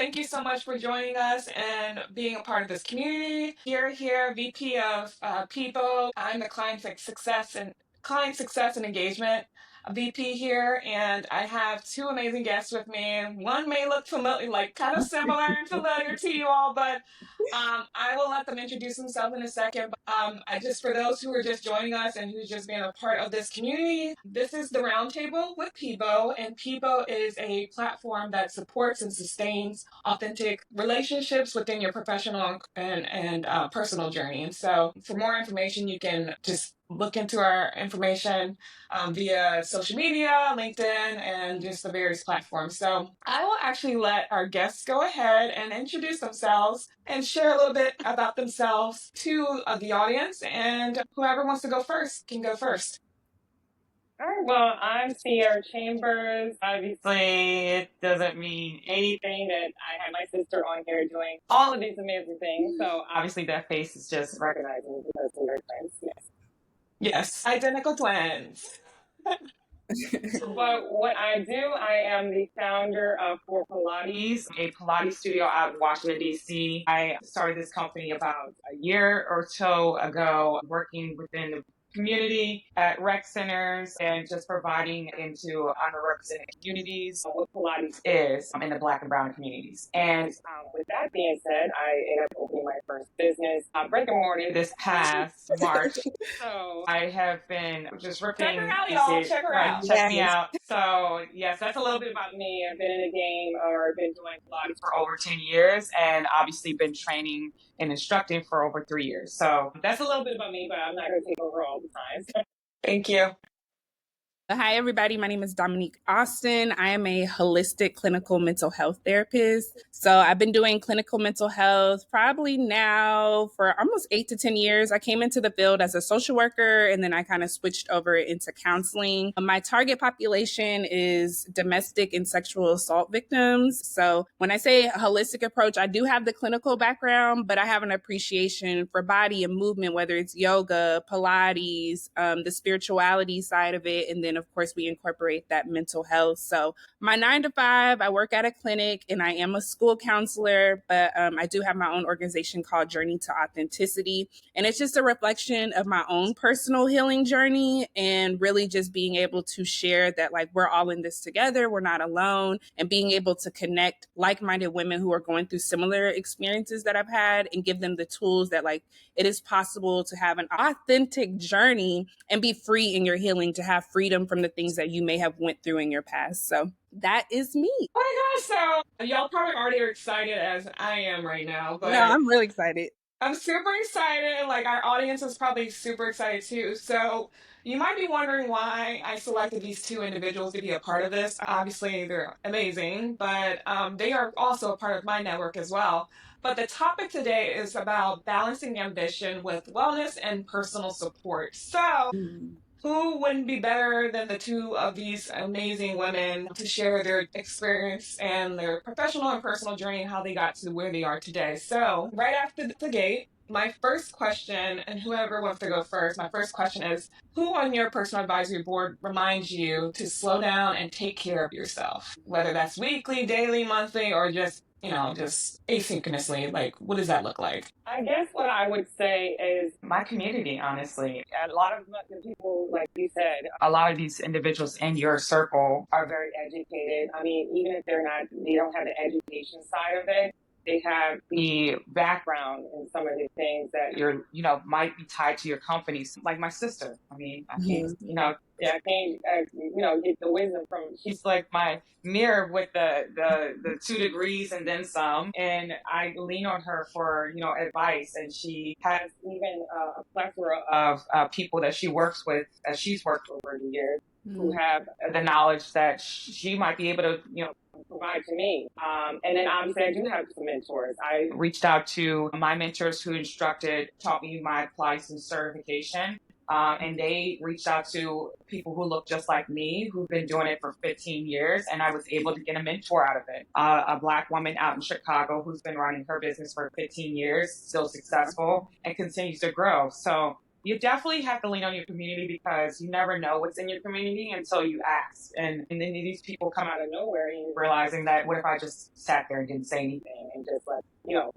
Thank you so much for joining us and being a part of this community. Here, VP of Peadbo. I'm the Client Success and Engagement VP here, and I have two amazing guests with me. One may look familiar, like kind of similar and familiar to you all, but I will let them introduce themselves in a second. For those who are just joining us and who's just been a part of this community, this is the Roundtable with Peadbo, and Peadbo is a platform that supports and sustains authentic relationships within your professional and personal journey. And so, for more information, you can just look into our information via social media, LinkedIn, and just the various platforms. So I will actually let our guests go ahead and introduce themselves and share a little bit about themselves to the audience. And whoever wants to go first can go first. All right, well, I'm Ceara Chambers. Obviously, it doesn't mean anything that I have my sister on here doing all of these amazing things. So obviously that face is just recognizing because we're friends. Yes. Yes, identical twins. But what I do, I am the founder of FOUR Pilates, a Pilates studio out in Washington, D.C. I started this company about a year or so ago, working within the community at rec centers and just providing into underrepresented communities what Pilates is in the Black and Brown communities. And with that being said, I ended up opening my first business, brick and mortar, this past March. So I have been just ripping. Check her out, y'all. Check her out. Check me out. So yes, that's a little bit about me. I've been in the game or been doing Pilates for over 10 years and obviously been training and instructing for over 3 years. So that's a little bit about me, but I'm not going to take over all the time. Thank you. Hi, everybody. My name is Dominique Austin. I am a holistic clinical mental health therapist. So I've been doing clinical mental health probably now for almost 8 to 10 years. I came into the field as a social worker, and then I kind of switched over into counseling. My target population is domestic and sexual assault victims. So when I say a holistic approach, I do have the clinical background, but I have an appreciation for body and movement, whether it's yoga, Pilates, the spirituality side of it, and then of course, we incorporate that mental health. So my 9 to 5, I work at a clinic and I am a school counselor, but I do have my own organization called Journey to Authenticity. And it's just a reflection of my own personal healing journey and really just being able to share that like we're all in this together, we're not alone, and being able to connect like-minded women who are going through similar experiences that I've had and give them the tools that like it is possible to have an authentic journey and be free in your healing, to have freedom from the things that you may have went through in your past. So that is me. Oh my gosh, so y'all probably already are excited as I am right now, but no, I'm really excited. I'm super excited. Like our audience is probably super excited too. So you might be wondering why I selected these two individuals to be a part of this. Obviously, they're amazing, but they are also a part of my network as well. But the topic today is about balancing ambition with wellness and personal support. So who wouldn't be better than the two of these amazing women to share their experience and their professional and personal journey and how they got to where they are today? So, right after the gate, my first question, and whoever wants to go first, my first question is, who on your personal advisory board reminds you to slow down and take care of yourself? Whether that's weekly, daily, monthly, or just just asynchronously, like, what does that look like? I guess what I would say is my community, honestly. A lot of the people, like you said, a lot of these individuals in your circle are very educated. I mean, even if they don't have the education side of it, they have the background in some of the things that might be tied to your companies. Like my sister. I mean, I can't, I can't, get the wisdom from. She's like my mirror with the 2 degrees and then some. And I lean on her for, advice. And she has even a plethora of people that she works with, as she's worked over the years, who have the knowledge that she might be able to, provide to me. And then obviously I do have some mentors. I reached out to my mentors who taught me my Pilates certification. And they reached out to people who look just like me, who've been doing it for 15 years, and I was able to get a mentor out of it. A Black woman out in Chicago who's been running her business for 15 years, still successful, and continues to grow. So you definitely have to lean on your community because you never know what's in your community until you ask. And then these people come out of nowhere and you're realizing that what if I just sat there and didn't say anything and just like,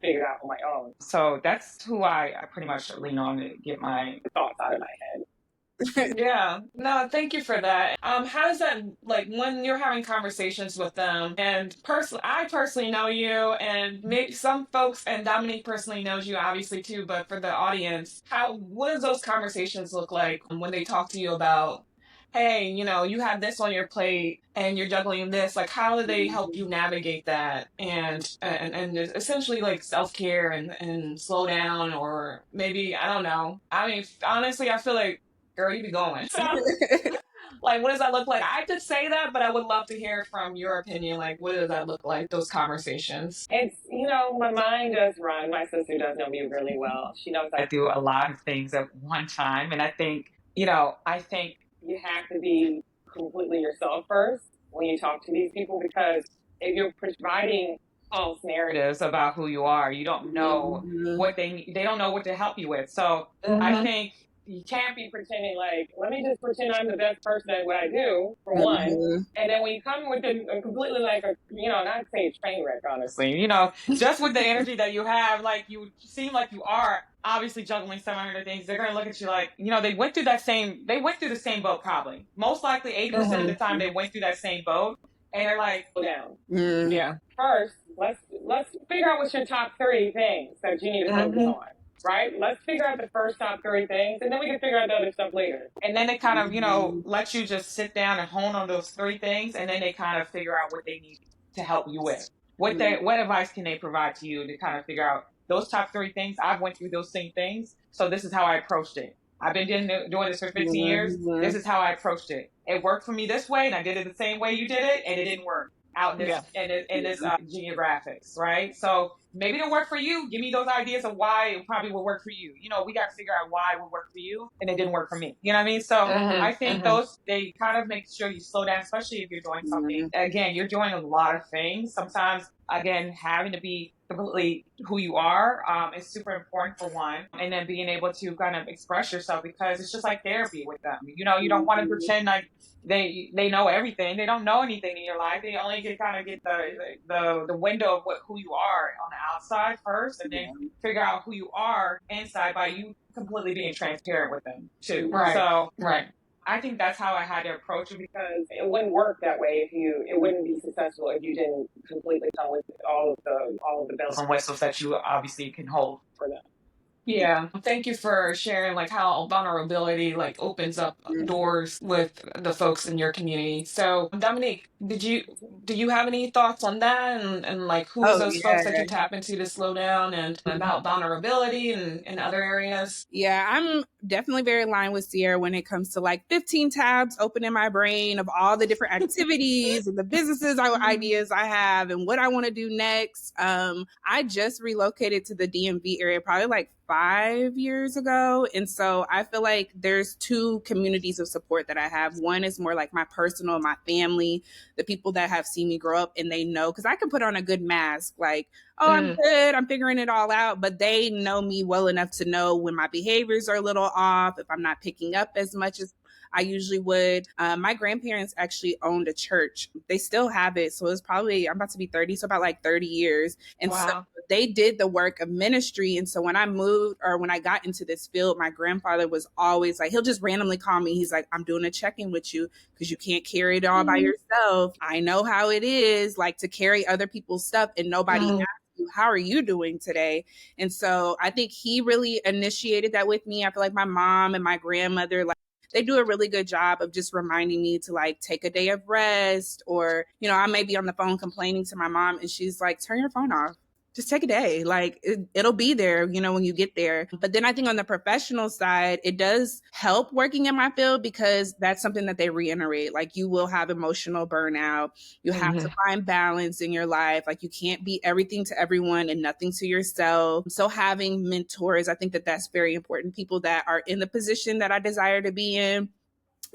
figured out on my own. So that's who I pretty much lean on to get my thoughts out of my head. Yeah, no, thank you for that. How does that, like, when you're having conversations with them, and personally, I personally know you, and maybe some folks, and Dominique personally knows you, obviously too. But for the audience, what does those conversations look like when they talk to you about, hey, you have this on your plate, and you're juggling this? Like, how do they help you navigate that, and essentially like self care and slow down, or maybe I don't know. I mean, honestly, I feel like, girl, you be going. So, like, what does that look like? I could say that, but I would love to hear from your opinion. Like, what does that look like, those conversations? It's, my mind does run. My sister does know me really well. She knows I do a lot of things at one time. And I think, I think you have to be completely yourself first when you talk to these people, because if you're providing false narratives about who you are, you don't know what they don't know what to help you with. So I think you can't be pretending like, let me just pretend I'm the best person at what I do, for one. And then when you come with a completely like not say a train wreck, honestly, just with the energy that you have, like you seem like you are obviously juggling 700 things. They're going to look at you like, they went through the same boat probably. Most likely 80% of the time they went through that same boat. And they're like, slow down. Yeah. First, let's figure out what's your top 3 things that you need to focus on. Right? Let's figure out the first top 3 things, and then we can figure out the other stuff later. And then they kind of, let you just sit down and hone on those 3 things, and then they kind of figure out what they need to help you with. What advice can they provide to you to kind of figure out those top 3 things? I've went through those same things, so this is how I approached it. I've been doing this for 15 years. This is how I approached it. It worked for me this way, and I did it the same way you did it, and it didn't work out in this geographics, right? So maybe it'll work for you. Give me those ideas of why it probably will work for you. We got to figure out why it will work for you, and it didn't work for me. You know what I mean? So I think they kind of make sure you slow down, especially if you're doing something. Again, you're doing a lot of things. Sometimes, again, having to be completely who you are is super important for one, and then being able to kind of express yourself, because it's just like therapy with them. You don't want to pretend like they know everything. They don't know anything in your life. They only get the window of who you are on the outside first, and then figure out who you are inside by you completely being transparent with them too. Right. So right. I think that's how I had to approach it, because it wouldn't work that way it wouldn't be successful if you didn't completely come with all of the bells and whistles that you obviously can hold for them. Yeah. Thank you for sharing like how vulnerability like opens up doors with the folks in your community. So Dominique, do you have any thoughts on that, and like who's those folks that you tap into to slow down, and about vulnerability and other areas? Yeah, I'm definitely very aligned with Ceara when it comes to like 15 tabs open in my brain of all the different activities and the businesses ideas I have and what I want to do next. I just relocated to the DMV area probably like 5 years ago. And so I feel like there's 2 communities of support that I have. One is more like my personal, my family, the people that have seen me grow up, and they know, because I can put on a good mask, like, oh, I'm good, I'm figuring it all out. But they know me well enough to know when my behaviors are a little off, if I'm not picking up as much as I usually would. My grandparents actually owned a church. They still have it. So it's probably, I'm about to be 30, so about like 30 years. And so they did the work of ministry. And so when I moved, or when I got into this field, my grandfather was always like, he'll just randomly call me. He's like, I'm doing a check-in with you because you can't carry it all by yourself. I know how it is, like, to carry other people's stuff and nobody asks you, how are you doing today? And so I think he really initiated that with me. I feel like my mom and my grandmother, like, they do a really good job of just reminding me to like take a day of rest, or, I may be on the phone complaining to my mom and she's like, turn your phone off. Just take a day. Like it'll be there, when you get there. But then I think on the professional side, it does help working in my field, because that's something that they reiterate. Like, you will have emotional burnout. You have to find balance in your life. Like, you can't be everything to everyone and nothing to yourself. So having mentors, I think that that's very important. People that are in the position that I desire to be in,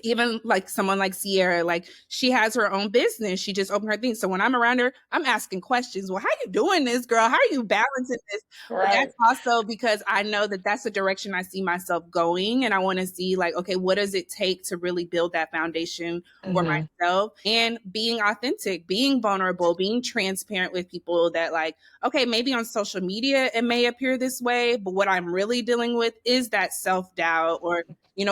even like someone like Ceara, like she has her own business. She just opened her thing. So when I'm around her, I'm asking questions. Well, how you doing this, girl? How are you balancing this? But Right. that's also because I know that that's the direction I see myself going. And I want to see like, okay, what does it take to really build that foundation for Mm-hmm. myself, and being authentic, being vulnerable, being transparent with people that like, okay, maybe on social media it may appear this way, but what I'm really dealing with is that self-doubt or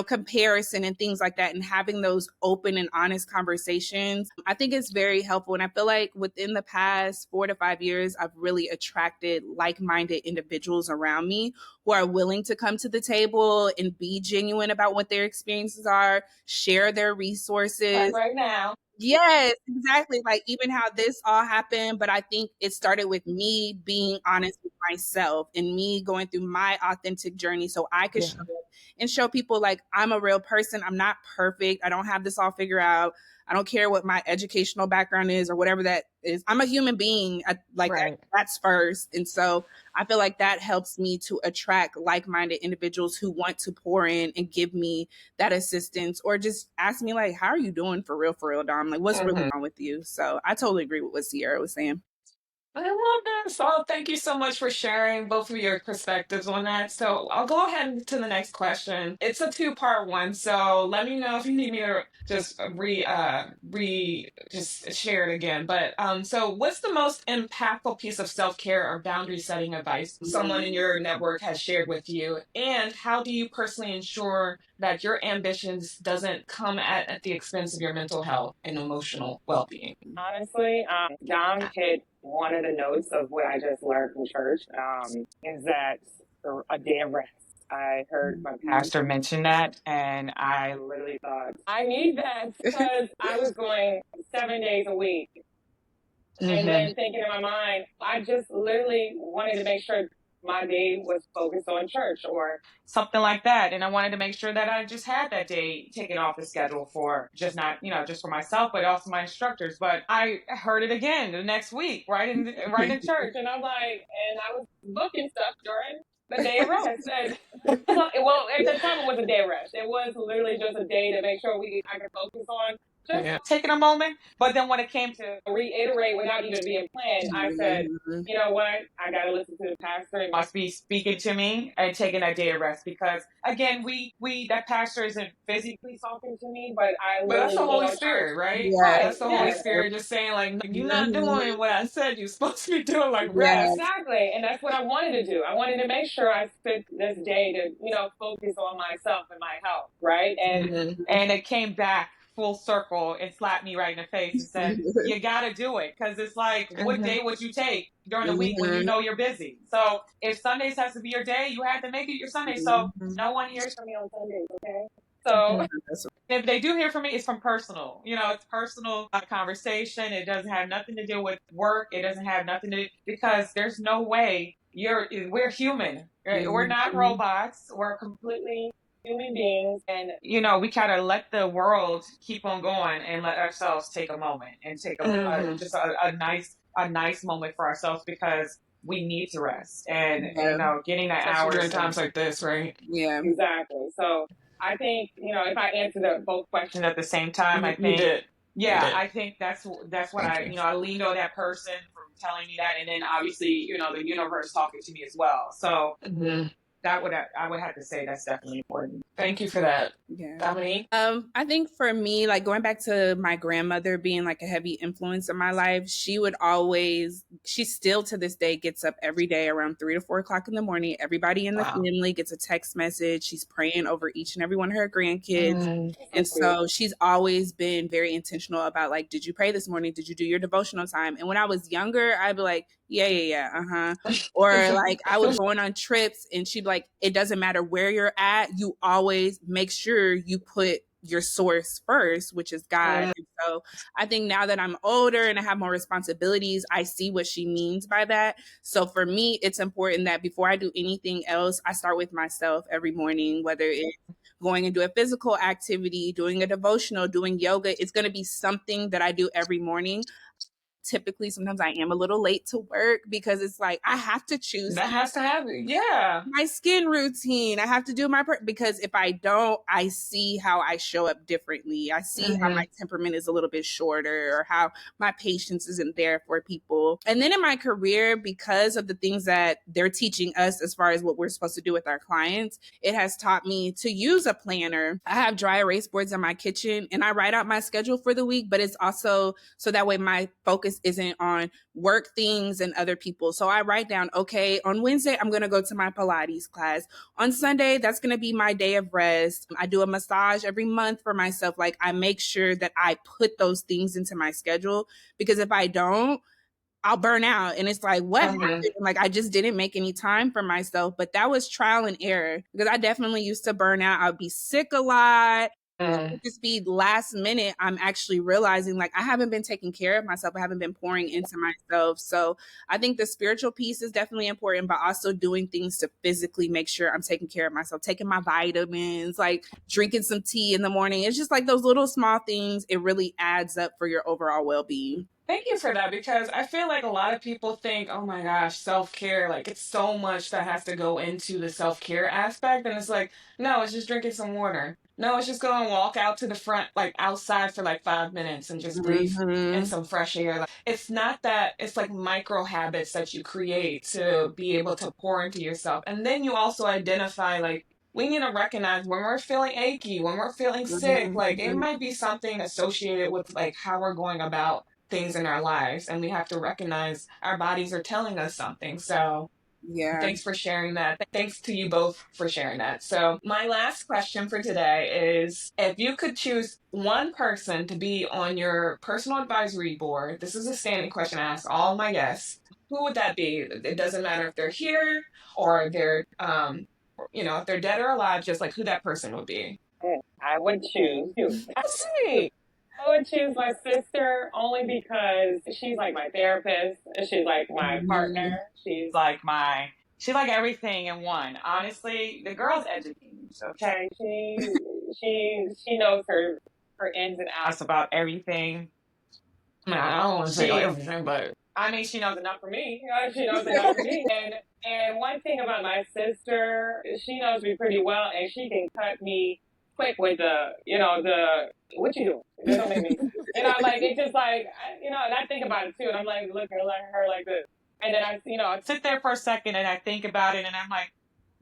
comparison and things like that, and having those open and honest conversations. I think it's very helpful. And I feel like within the past 4 to 5 years, I've really attracted like minded individuals around me who are willing to come to the table and be genuine about what their experiences are, share their resources. Right now. Yes, exactly. Like even how this all happened, but I think it started with me being honest with myself and me going through my authentic journey so I could Yeah. show up and show people like I'm a real person. I'm not perfect. I don't have this all figured out. I don't care what my educational background is or whatever that is. I'm a human being. Like Right. that's first. And so I feel like that helps me to attract like-minded individuals who want to pour in and give me that assistance, or just ask me like, how are you doing for real, Dom? Like, what's really Mm-hmm. wrong with you? So I totally agree with what Ceara was saying. I love this. Oh, thank you so much for sharing both of your perspectives on that. So I'll go ahead to the next question. It's a two-part one, so let me know if you need me to just just share it again. But so what's the most impactful piece of self-care or boundary setting advice someone in your network has shared with you? And how do you personally ensure that your ambitions doesn't come at the expense of your mental health and emotional well-being? Honestly, Dom hit one of the notes of what I just learned from church, is that a day of rest. I heard my pastor mention that, and I literally thought, I need that because I was going 7 days a week. And Mm-hmm. then thinking in my mind, I just literally wanted to make sure my day was focused on church or something like that. And I wanted to make sure that I just had that day taken off the schedule for just not, just for myself, but also my instructors. But I heard it again the next week, right in church. And I'm like, and I was booking stuff during the day of rest. And well, at the time it was a day of rest. It was literally just a day to make sure I could focus on just Yeah. taking a moment. But then when it came to reiterate without even being planned, I said, Mhm. you know what? I got to listen to the pastor. It must be speaking to me and taking that day of rest because again, that pastor isn't physically talking to me, but I But that's literally the lean Holy on church. Spirit, right? Yes, Right. That's the Holy Yeah. Spirit just saying, like, you're not Mhm. doing what I said you're supposed to be doing, like Yes. rest. Exactly. And that's what I wanted to do. I wanted to make sure I spent this day to, focus on myself and my health. Right. Mm-hmm. And it came back full circle and slapped me right in the face and said, you got to do it. Cause it's like, what day would you take during the week when you Mhm. know you're busy? So if Sundays has to be your day, you have to make it your Sunday. So Mhm. no one hears from me on Sundays. Okay. So That's if they do hear from me, it's from personal. It's personal conversation. It doesn't have nothing to do with work. It doesn't have nothing to do because there's no way we're human. Right? We're not Mhm. robots. We're completely human beings, and we gotta let the world keep on going and let ourselves take a moment and take Mm-hmm. just a nice moment for ourselves because we need to rest and Yeah. getting that Especially during hours times like this, right? Yeah. exactly. So I think if I answer both questions at the same time, I You think did. You yeah, did. I think that's what Thank you. I leaned on that person from telling me that, and then obviously the universe talking to me as well. So Mm-hmm. I would have to say that's definitely important. Thank you for that, Yeah. Dominique. I think for me, like going back to my grandmother being like a heavy influence in my life, she still to this day gets up every day around 3 to 4 o'clock in the morning. Everybody in the Wow. family gets a text message. She's praying over each and every one of her grandkids. Mm-hmm. And so she's always been very intentional about like, did you pray this morning? Did you do your devotional time? And when I was younger, I'd be like, yeah, uh-huh. Or like I would go on trips and she'd be like, it doesn't matter where you're at, you always make sure you put your source first, which is God. And so I think now that I'm older and I have more responsibilities, I see what she means by that. So for me, it's important that before I do anything else, I start with myself every morning, whether it's going and do a physical activity, doing a devotional, doing yoga. It's going to be something that I do every morning. typically sometimes I am a little late to work because it's like I have to choose That has to happen. Yeah. my skin routine. I have to do my because if I don't, I see how I show up differently. I see how my temperament is a little bit shorter or how my patience isn't there for people. And then in my career, because of the things that they're teaching us as far as what we're supposed to do with our clients, it has taught me to use a planner. I have dry erase boards in my kitchen and I write out my schedule for the week, but it's also so that way my focus isn't on work things and other people. So I write down, okay, on Wednesday, I'm going to go to my Pilates class. On Sunday, that's going to be my day of rest. I do a massage every month for myself. Like I make sure that I put those things into my schedule because if I don't, I'll burn out. And it's like, what happened? Like, I just didn't make any time for myself. But that was trial and error because I definitely used to burn out. I'd be sick a lot. Just be last minute. I'm actually realizing like I haven't been taking care of myself. I haven't been pouring into myself. So I think the spiritual piece is definitely important, but also doing things to physically make sure I'm taking care of myself, taking my vitamins, like drinking some tea in the morning. It's just like those little small things. It really adds up for your overall well-being. Thank you for that because I feel like a lot of people think, oh my gosh, self-care, like it's so much that has to go into the self-care aspect. And it's like, no, it's just drinking some water. No, it's just go and walk out to the front, like outside for like 5 minutes and just breathe in some fresh air. Like, it's not that, it's like micro habits that you create to be able to pour into yourself. And then you also identify like, we need to recognize when we're feeling achy, when we're feeling sick, like it might be something associated with like how we're going about things in our lives, and we have to recognize our bodies are telling us something. So Yeah. thanks for sharing that. Thanks to you both for sharing that. So my last question for today is, if you could choose one person to be on your personal advisory board, this is a standing question I ask all my guests, who would that be? It doesn't matter if they're here or they're if they're dead or alive, just like who that person would be. I would choose you. That's sweet. I would choose my sister only because she's like my therapist. She's like my partner. She's like she's like everything in one. Honestly, the girl's educated. Okay, she knows her ins and outs about everything. I mean, I don't want to say everything, but I mean, she knows enough for me. She knows enough for me. And one thing about my sister, she knows me pretty well, and she can cut me quick with what you doing? It don't make me, like, it's just like, and I think about it too, and I'm like, look at her like this. And then I sit there for a second and I think about it and I'm like,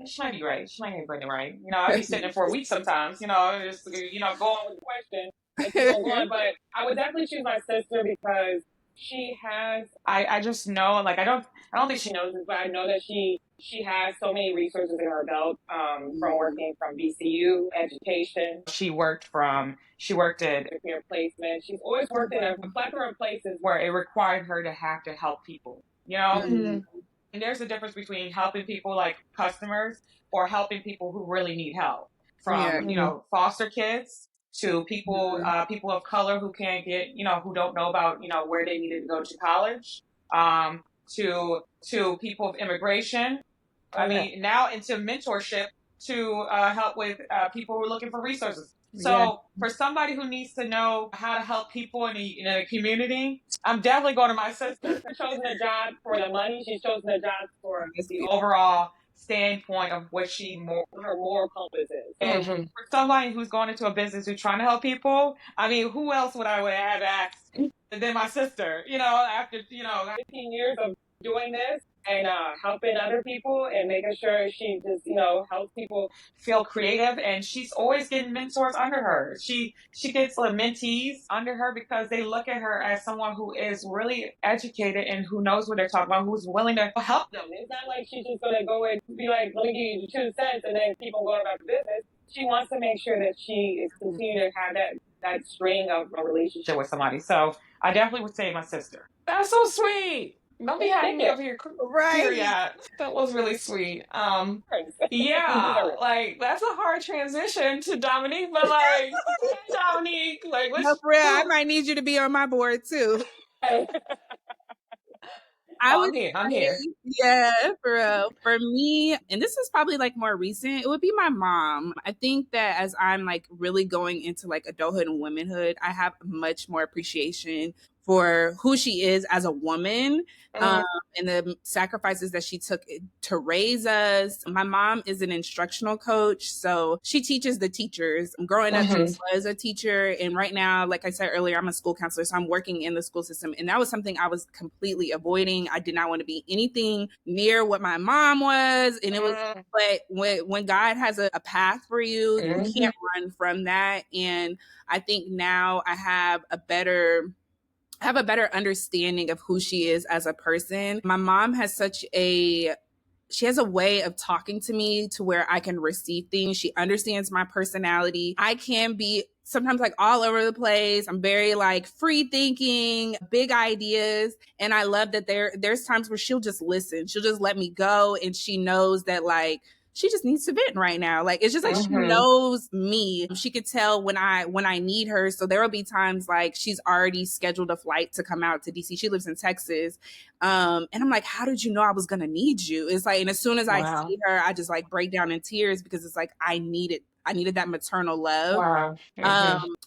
she might be right. She might be right. I'll be sitting there for a week sometimes, just, go on with the question and keep on going. But I would definitely choose my sister because she has, I just know, like, I don't think she knows this, but I know that she has so many resources in her belt, from working from VCU education. She worked at career placement. She's always worked in a plethora of places where it required her to have to help people, And there's a difference between helping people like customers or helping people who really need help. From, foster kids to people of color who can't get, who don't know about, where they needed to go to college, to people of immigration. I mean, now into mentorship to help with people who are looking for resources. So for somebody who needs to know how to help people in a community, I'm definitely going to my sister. She's chosen a job for the money. She's chosen a job for the overall standpoint of what her moral compass is. And for somebody who's going into a business who's trying to help people, I mean, who else would I have asked than my sister? After 15 years of doing this and helping other people and making sure she just helps people feel creative, and she's always getting mentors under her. She gets mentees under her because they look at her as someone who is really educated and who knows what they're talking about, who's willing to help them. It's not like she's just gonna go and be like, let me give you 2 cents and then keep on going about the business. She wants to make sure that she is continuing to have that string of a relationship with somebody. So I definitely would say my sister. That's so sweet. Don't be having me over here. Right. Yeah, that was really sweet. Yeah, like that's a hard transition to Dominique, but like, Dominique, like, no, for real, I might need you to be on my board too. I'm here. Yeah, for real. For me, and this is probably like more recent, it would be my mom. I think that as I'm like really going into like adulthood and womanhood, I have much more appreciation for who she is as a woman. Mm. And the sacrifices that she took to raise us. My mom is an instructional coach, so she teaches the teachers. Growing up, she was a teacher, and right now, like I said earlier, I'm a school counselor, so I'm working in the school system, and that was something I was completely avoiding. I did not want to be anything near what my mom was, and it was. But when God has a path for you, you can't run from that. And I think now I have a better understanding of who she is as a person. My mom has she has a way of talking to me to where I can receive things. She understands my personality. I can be sometimes like all over the place. I'm very like free thinking, big ideas. And I love that there's times where she'll just listen. She'll just let me go. And she knows that like, she just needs to vent right now. Like, it's just like she knows me. She could tell when I need her. So there will be times like she's already scheduled a flight to come out to DC. She lives in Texas. And I'm like, how did you know I was going to need you? It's like, and as soon as I see her, I just like break down in tears because it's like, I needed that maternal love.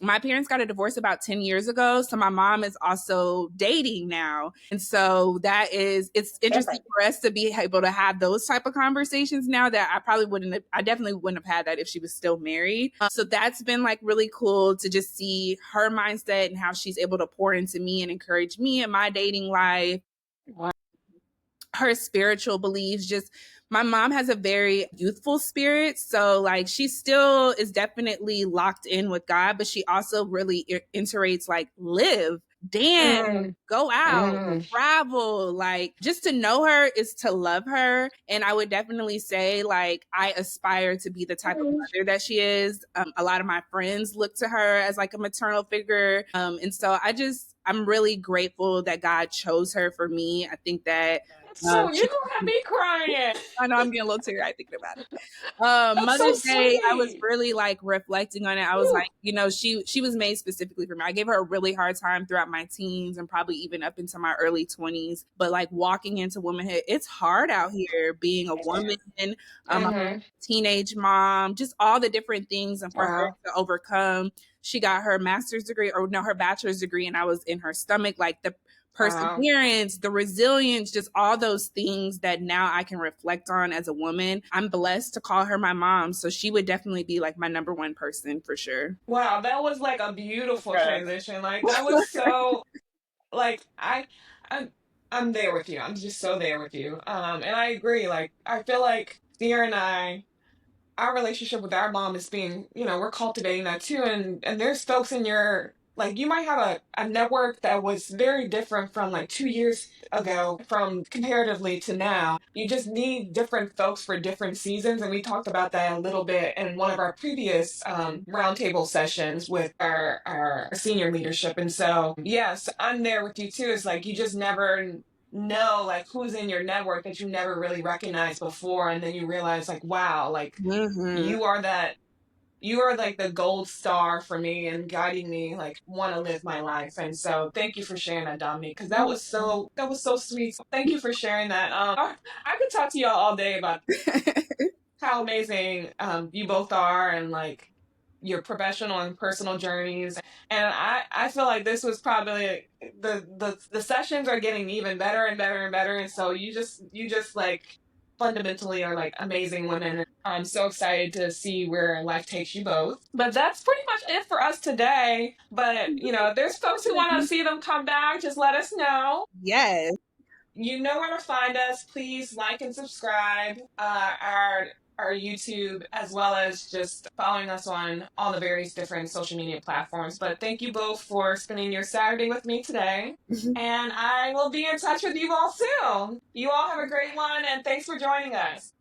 My parents got a divorce about 10 years ago. So my mom is also dating now. And so it's interesting for us to be able to have those type of conversations now that I definitely wouldn't have had that if she was still married. So that's been like really cool to just see her mindset and how she's able to pour into me and encourage me in my dating life. Her spiritual beliefs, just my mom has a very youthful spirit. So like she still is definitely locked in with God, but she also really iterates like live, dance, go out, travel. Like just to know her is to love her. And I would definitely say like I aspire to be the type of mother that she is. A lot of my friends look to her as like a maternal figure. And so I'm really grateful that God chose her for me. I think that so you're gonna have me crying. I know I'm getting a little teary-eyed thinking about it. Mother's Day, I was really like reflecting on it. I was like, you know, she was made specifically for me. I gave her a really hard time throughout my teens and probably even up into my early 20s. But like walking into womanhood, it's hard out here being a woman, a teenage mom, just all the different things, and for her to overcome. She got her her bachelor's degree, and I was in her stomach. Like the perseverance, the resilience, just all those things that now I can reflect on as a woman. I'm blessed to call her my mom. So she would definitely be like my number one person for sure. Wow, that was like a beautiful transition. Like that was so like I'm there with you. I'm just so there with you. And I agree. Like I feel like Ceara and I, our relationship with our mom is being, we're cultivating that too. And there's folks in your, like, you might have a network that was very different from like 2 years ago, from comparatively to now. You just need different folks for different seasons. And we talked about that a little bit in one of our previous roundtable sessions with our senior leadership. And so, yes, I'm there with you too. It's like you just never know like who's in your network that you never really recognized before, and then you realize like, wow, like you are like the gold star for me and guiding me like want to live my life. And so thank you for sharing that, Dominique, because that was so sweet. So thank you for sharing that. I could talk to y'all all day about how amazing you both are, and like your professional and personal journeys. And I feel like this was probably the sessions are getting even better and better and better. And so you just like fundamentally are like amazing women. And I'm so excited to see where life takes you both. But that's pretty much it for us today. But if there's folks who want to see them come back, just let us know. Yes. You know where to find us. Please like and subscribe our YouTube, as well as just following us on all the various different social media platforms. But thank you both for spending your Saturday with me today. And I will be in touch with you all soon. You all have a great one, and thanks for joining us.